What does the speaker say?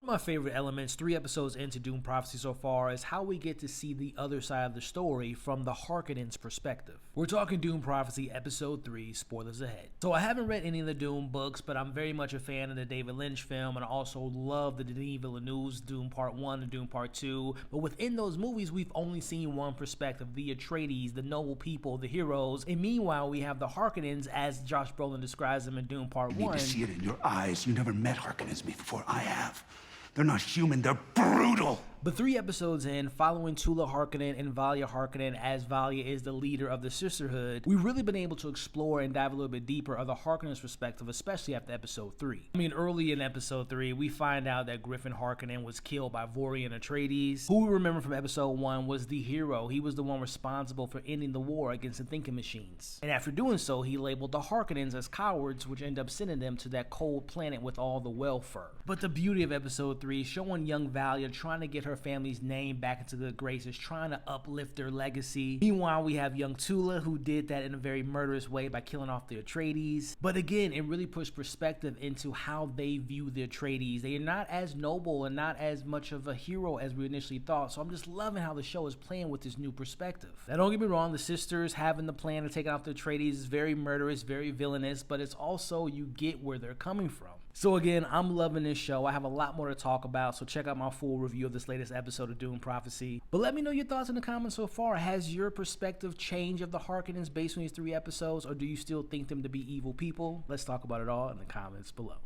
My favorite elements 3 episodes into Dune Prophecy so far is how we get to see the other side of the story from the Harkonnens' perspective. We're talking Dune Prophecy episode 3, spoilers ahead. So I haven't read any of the Dune books, but I'm very much a fan of the David Lynch film, and I also love the Denis Villeneuve's Dune Part 1 and Dune Part 2. But within those movies, we've only seen one perspective, the Atreides, the noble people, the heroes, and meanwhile we have the Harkonnens as Josh Brolin describes them in Dune Part 1. You need to see it in your eyes. You never met Harkonnens before. I have. They're not human, they're brutal! But 3 episodes in, following Tula Harkonnen and Valia Harkonnen as Valia is the leader of the Sisterhood, we've really been able to explore and dive a little bit deeper of the Harkonnens' perspective, especially after episode 3. I mean, early in episode 3, we find out that Griffin Harkonnen was killed by Vorian Atreides, who we remember from episode 1 was the hero. He was the one responsible for ending the war against the thinking machines. And after doing so, he labeled the Harkonnens as cowards, which ended up sending them to that cold planet with all the well fur. But the beauty of episode 3, showing young Valia trying to get her family's name back into the graces, trying to uplift their legacy. Meanwhile, we have young Tula, who did that in a very murderous way by killing off the Atreides. But again, it really puts perspective into how they view the Atreides. They are not as noble and not as much of a hero as we initially thought, so I'm just loving how the show is playing with this new perspective. Now, don't get me wrong, the sisters having the plan to take out the Atreides is very murderous, very villainous, but it's also, you get where they're coming from. So again, I'm loving this show. I have a lot more to talk about, so check out my full review of this latest episode of Dune Prophecy. But let me know your thoughts in the comments so far. Has your perspective changed of the Harkonnens based on these 3 episodes, or do you still think them to be evil people? Let's talk about it all in the comments below.